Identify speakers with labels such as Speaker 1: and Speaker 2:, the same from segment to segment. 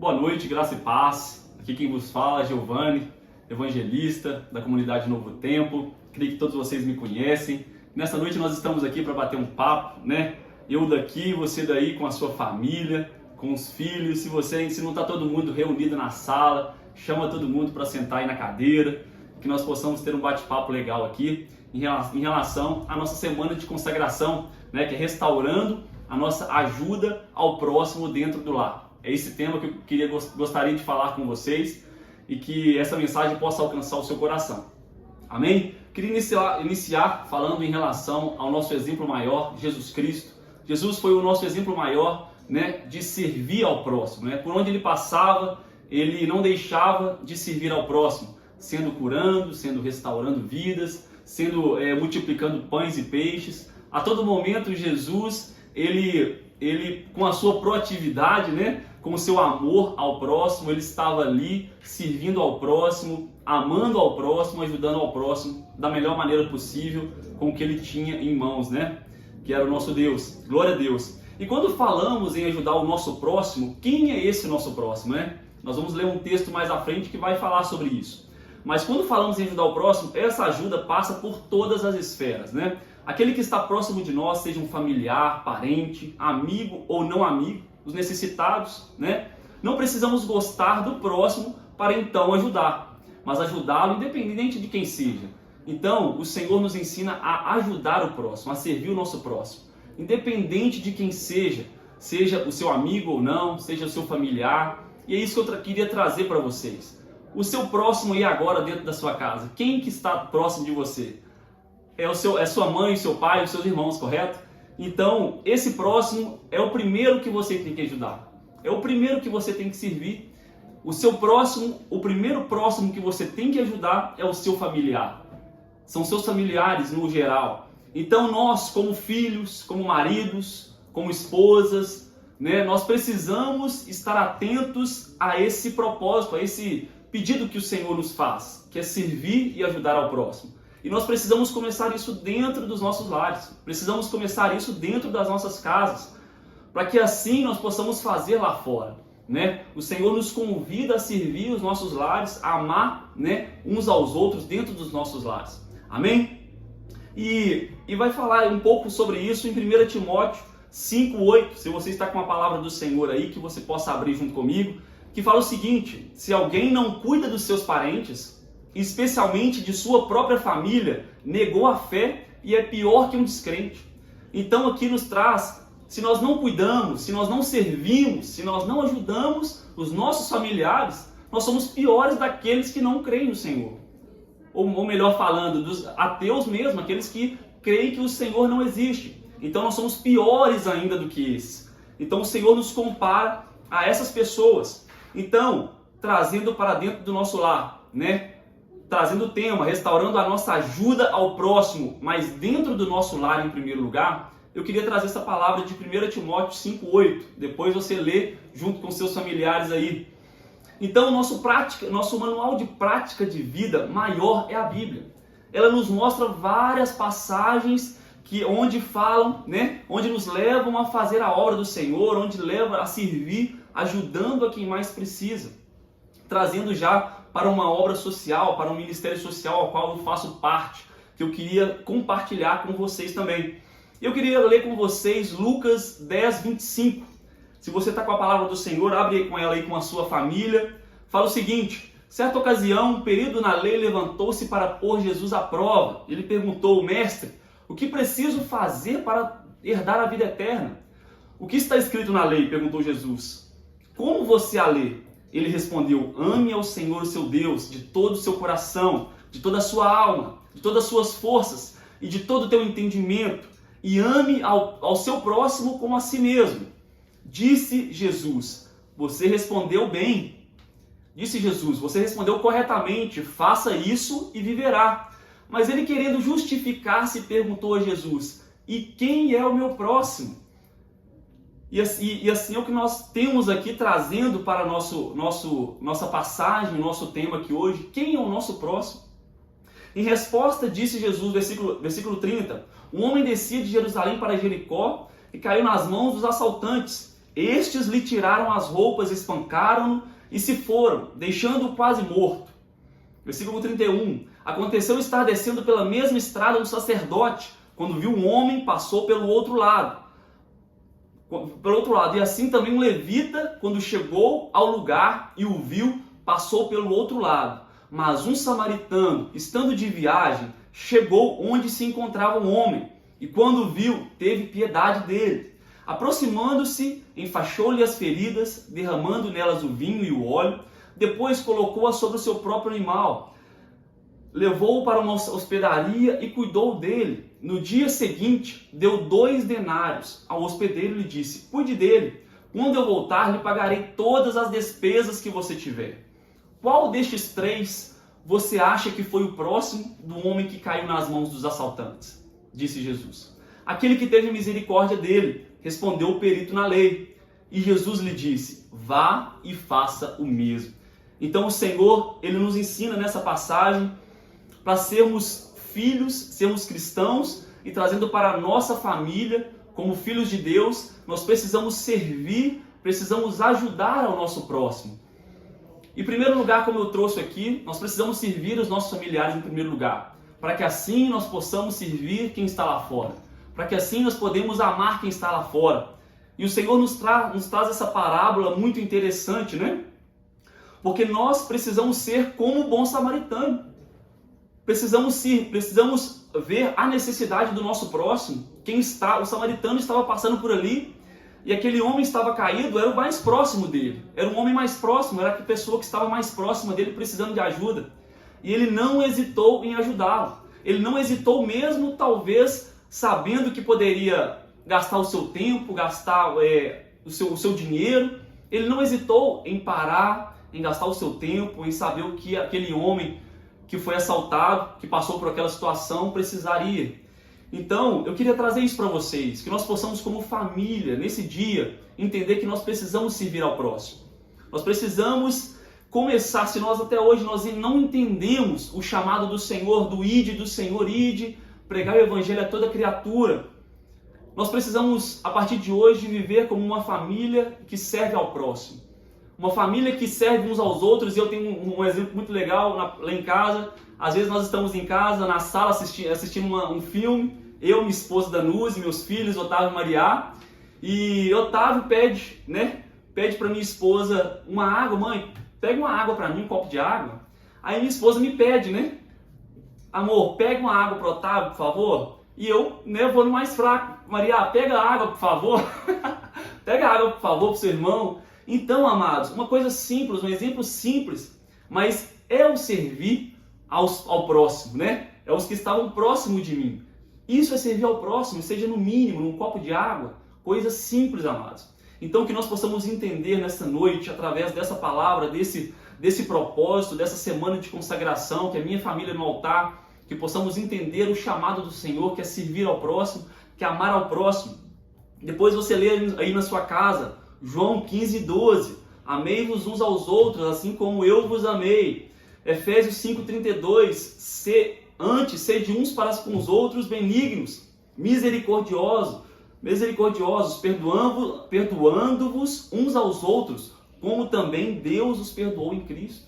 Speaker 1: Boa noite, graça e paz. Aqui quem vos fala é Giovanni, evangelista da comunidade Novo Tempo. Creio que todos vocês me conhecem. Nessa noite nós estamos aqui para bater um papo, né? Eu daqui, você daí com a sua família, com os filhos. Se não está todo mundo reunido na sala, chama todo mundo para sentar aí na cadeira, que nós possamos ter um bate-papo legal aqui em relação à nossa semana de consagração, né? Que é restaurando a nossa ajuda ao próximo dentro do lar. É esse tema que eu gostaria de falar com vocês e que essa mensagem possa alcançar o seu coração. Amém? Queria iniciar falando em relação ao nosso exemplo maior, Jesus Cristo. Jesus foi o nosso exemplo maior, né, de servir ao próximo, né? Por onde ele passava, ele não deixava de servir ao próximo, sendo curando, sendo restaurando vidas, sendo multiplicando pães e peixes. A todo momento Jesus, ele com a sua proatividade, né, com o seu amor ao próximo, ele estava ali servindo ao próximo, amando ao próximo, ajudando ao próximo da melhor maneira possível, com o que ele tinha em mãos, né? Que era o nosso Deus. Glória a Deus. E quando falamos em ajudar o nosso próximo, quem é esse nosso próximo, né? Nós vamos ler um texto mais à frente que vai falar sobre isso. Mas quando falamos em ajudar o próximo, essa ajuda passa por todas as esferas, né? Aquele que está próximo de nós, seja um familiar, parente, amigo ou não amigo, os necessitados, né? Não precisamos gostar do próximo para então ajudar, mas ajudá-lo independente de quem seja. Então, o Senhor nos ensina a ajudar o próximo, a servir o nosso próximo, independente de quem seja o seu amigo ou não, seja o seu familiar. E é isso que eu queria trazer para vocês. O seu próximo aí agora dentro da sua casa, quem que está próximo de você? É sua mãe, o seu pai, os seus irmãos, correto? Então, esse próximo é o primeiro que você tem que ajudar. É o primeiro que você tem que servir. O seu próximo, o primeiro próximo que você tem que ajudar é o seu familiar. São seus familiares no geral. Então, nós, como filhos, como maridos, como esposas, né, nós precisamos estar atentos a esse propósito, a esse pedido que o Senhor nos faz, que é servir e ajudar ao próximo. E nós precisamos começar isso dentro dos nossos lares, precisamos começar isso dentro das nossas casas, para que assim nós possamos fazer lá fora, né? O Senhor nos convida a servir os nossos lares, a amar, né, uns aos outros dentro dos nossos lares. Amém? E vai falar um pouco sobre isso em 1 Timóteo 5:8, se você está com a palavra do Senhor aí, que você possa abrir junto comigo, que fala o seguinte: se alguém não cuida dos seus parentes, especialmente de sua própria família, negou a fé e é pior que um descrente. Então aqui nos traz, se nós não cuidamos, se nós não servimos, se nós não ajudamos os nossos familiares, nós somos piores daqueles que não creem no Senhor. Ou melhor falando, dos ateus mesmo, aqueles que creem que o Senhor não existe. Então nós somos piores ainda do que esses. Então o Senhor nos compara a essas pessoas. Então, trazendo para dentro do nosso lar, né? Trazendo o tema, restaurando a nossa ajuda ao próximo, mas dentro do nosso lar em primeiro lugar, eu queria trazer essa palavra de 1 Timóteo 5:8. Depois você lê junto com seus familiares aí. Então, nosso manual de prática de vida maior é a Bíblia. Ela nos mostra várias passagens onde falam, né, onde nos levam a fazer a obra do Senhor, onde leva a servir, ajudando a quem mais precisa, trazendo já para uma obra social, para um ministério social ao qual eu faço parte, que eu queria compartilhar com vocês também. Eu queria ler com vocês Lucas 10:25. Se você está com a palavra do Senhor, abre com ela aí com a sua família. Fala o seguinte: certa ocasião, um perito na lei levantou-se para pôr Jesus à prova. Ele perguntou: mestre, o que preciso fazer para herdar a vida eterna? O que está escrito na lei? Perguntou Jesus. Como você a lê? Ele respondeu: ame ao Senhor seu Deus de todo o seu coração, de toda a sua alma, de todas as suas forças e de todo o teu entendimento, e ame ao seu próximo como a si mesmo. Disse Jesus: você respondeu bem. Disse Jesus: você respondeu corretamente, faça isso e viverá. Mas ele, querendo justificar-se, perguntou a Jesus: e quem é o meu próximo? E assim é o que nós temos aqui trazendo para nossa passagem, nosso tema aqui hoje. Quem é o nosso próximo? Em resposta, disse Jesus, versículo 30, um homem descia de Jerusalém para Jericó e caiu nas mãos dos assaltantes, Estes lhe tiraram as roupas, espancaram-no e se foram, deixando-o quase morto. Versículo 31. Aconteceu estar descendo pela mesma estrada um sacerdote, quando viu um homem, passou pelo outro lado. E assim também um levita, quando chegou ao lugar e o viu, passou pelo outro lado. Mas um samaritano, estando de viagem, chegou onde se encontrava o homem, e quando viu, teve piedade dele. Aproximando-se, enfaixou-lhe as feridas, derramando nelas o vinho e o óleo, depois colocou-a sobre o seu próprio animal, levou-o para uma hospedaria e cuidou dele. No dia seguinte, deu 2 denários ao hospedeiro e lhe disse: cuide dele, quando eu voltar lhe pagarei todas as despesas que você tiver. Qual destes 3 você acha que foi o próximo do homem que caiu nas mãos dos assaltantes? Disse Jesus. Aquele que teve misericórdia dele, respondeu o perito na lei. E Jesus lhe disse: vá e faça o mesmo. Então o Senhor, Ele nos ensina nessa passagem para sermos filhos, sermos cristãos e trazendo para a nossa família, como filhos de Deus, nós precisamos servir, precisamos ajudar ao nosso próximo. Em primeiro lugar, como eu trouxe aqui, nós precisamos servir os nossos familiares em primeiro lugar, para que assim nós possamos servir quem está lá fora, para que assim nós podemos amar quem está lá fora. E o Senhor nos traz essa parábola muito interessante, né? Porque nós precisamos ser como o bom samaritano. Precisamos ver a necessidade do nosso próximo. O samaritano estava passando por ali e aquele homem estava caído, era o mais próximo dele. Era um homem mais próximo, era a pessoa que estava mais próxima dele precisando de ajuda. E ele não hesitou em ajudá-lo. Ele não hesitou mesmo, talvez, sabendo que poderia gastar o seu tempo, gastar o seu dinheiro. Ele não hesitou em parar, em gastar o seu tempo, em saber o que aquele homem que foi assaltado, que passou por aquela situação, precisaria. Então, eu queria trazer isso para vocês, que nós possamos como família, nesse dia, entender que nós precisamos servir ao próximo. Nós precisamos começar, se nós até hoje nós não entendemos o chamado do Senhor, do ide, do Senhor ide, pregar o evangelho a toda criatura, nós precisamos, a partir de hoje, viver como uma família que serve ao próximo. Uma família que serve uns aos outros. E eu tenho um exemplo muito legal lá em casa. Às vezes nós estamos em casa, na sala, assistindo um filme. Eu, minha esposa Danuse, meus filhos, Otávio e Maria. E Otávio pede para minha esposa uma água. Mãe, pega uma água para mim, um copo de água. Aí minha esposa me pede, amor, pega uma água para Otávio, por favor. E eu, vou no mais fraco. Maria, pega a água, por favor. Pega a água, por favor, para o seu irmão. Então, amados, uma coisa simples, um exemplo simples, mas é o servir ao próximo, É os que estavam próximos de mim. Isso é servir ao próximo, seja no mínimo, num copo de água, coisa simples, amados. Então, que nós possamos entender nessa noite, através dessa palavra, desse propósito, dessa semana de consagração, que a minha família no altar, que possamos entender o chamado do Senhor, que é servir ao próximo, que é amar ao próximo. Depois você lê aí na sua casa, João 15:12, amei-vos uns aos outros, assim como eu vos amei. Efésios 5:32, antes, sede uns para com os outros benignos, misericordiosos, perdoando-vos uns aos outros, como também Deus os perdoou em Cristo.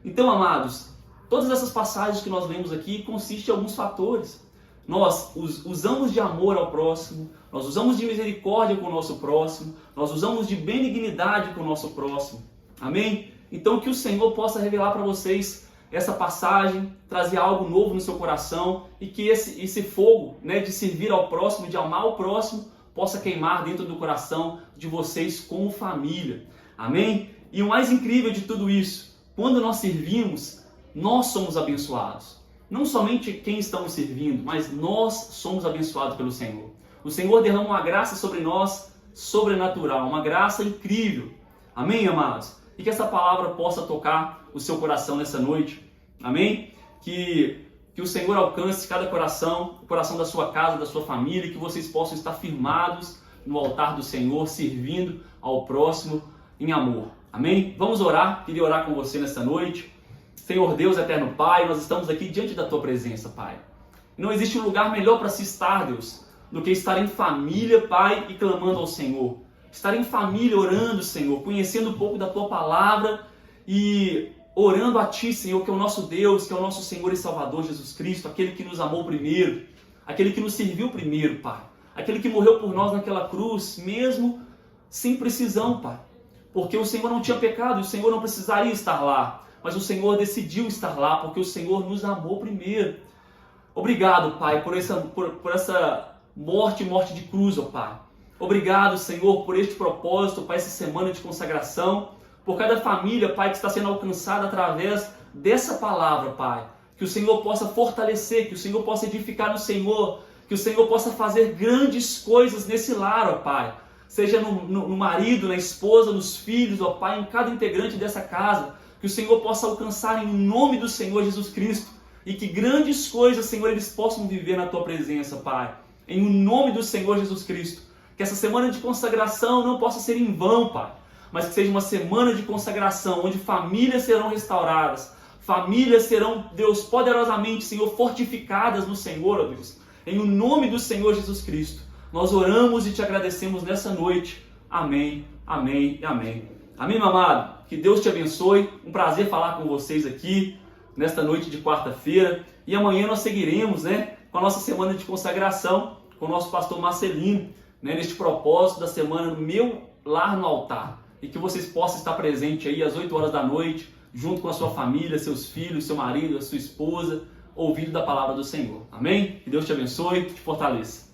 Speaker 1: Então, amados, todas essas passagens que nós lemos aqui consistem em alguns fatores. Nós usamos de amor ao próximo, nós usamos de misericórdia com o nosso próximo, nós usamos de benignidade com o nosso próximo. Amém? Então que o Senhor possa revelar para vocês essa passagem, trazer algo novo no seu coração e que esse fogo de servir ao próximo, de amar o próximo, possa queimar dentro do coração de vocês como família. Amém? E o mais incrível de tudo isso, quando nós servimos, nós somos abençoados. Não somente quem estamos servindo, mas nós somos abençoados pelo Senhor. O Senhor derrama uma graça sobre nós, sobrenatural, uma graça incrível. Amém, amados? E que essa palavra possa tocar o seu coração nessa noite. Amém? Que o Senhor alcance cada coração, o coração da sua casa, da sua família, que vocês possam estar firmados no altar do Senhor, servindo ao próximo em amor. Amém? Vamos orar. Queria orar com você nessa noite. Senhor Deus, eterno Pai, nós estamos aqui diante da Tua presença, Pai. Não existe um lugar melhor para se estar, Deus, do que estar em família, Pai, e clamando ao Senhor. estar em família orando, Senhor, conhecendo um pouco da Tua palavra e orando a Ti, Senhor, que é o nosso Deus, que é o nosso Senhor e Salvador Jesus Cristo, aquele que nos amou primeiro, aquele que nos serviu primeiro, Pai, aquele que morreu por nós naquela cruz, mesmo sem precisão, Pai, porque o Senhor não tinha pecado e o Senhor não precisaria estar lá, mas o Senhor decidiu estar lá porque o Senhor nos amou primeiro. Obrigado, Pai, por essa morte de cruz, ó Pai. Obrigado, Senhor, por este propósito, Pai, essa semana de consagração, por cada família, Pai, que está sendo alcançada através dessa palavra, Pai. Que o Senhor possa fortalecer, que o Senhor possa edificar no Senhor, que o Senhor possa fazer grandes coisas nesse lar, ó Pai. Seja no marido, na esposa, nos filhos, ó Pai, em cada integrante dessa casa. Que o Senhor possa alcançar em nome do Senhor Jesus Cristo. E que grandes coisas, Senhor, eles possam viver na Tua presença, Pai. Em nome do Senhor Jesus Cristo. Que essa semana de consagração não possa ser em vão, Pai. Mas que seja uma semana de consagração, onde famílias serão restauradas. Famílias serão, Deus, poderosamente, Senhor, fortificadas no Senhor, ó Deus. Em nome do Senhor Jesus Cristo. Nós oramos e Te agradecemos nessa noite. Amém, amém e amém. Amém, meu amado? Que Deus te abençoe. Um prazer falar com vocês aqui nesta noite de quarta-feira. E amanhã nós seguiremos, com a nossa semana de consagração com o nosso pastor Marcelino, neste propósito da semana Meu Lar no Altar. E que vocês possam estar presentes aí às 8 horas da noite, junto com a sua família, seus filhos, seu marido, a sua esposa, ouvindo da palavra do Senhor. Amém? Que Deus te abençoe e te fortaleça.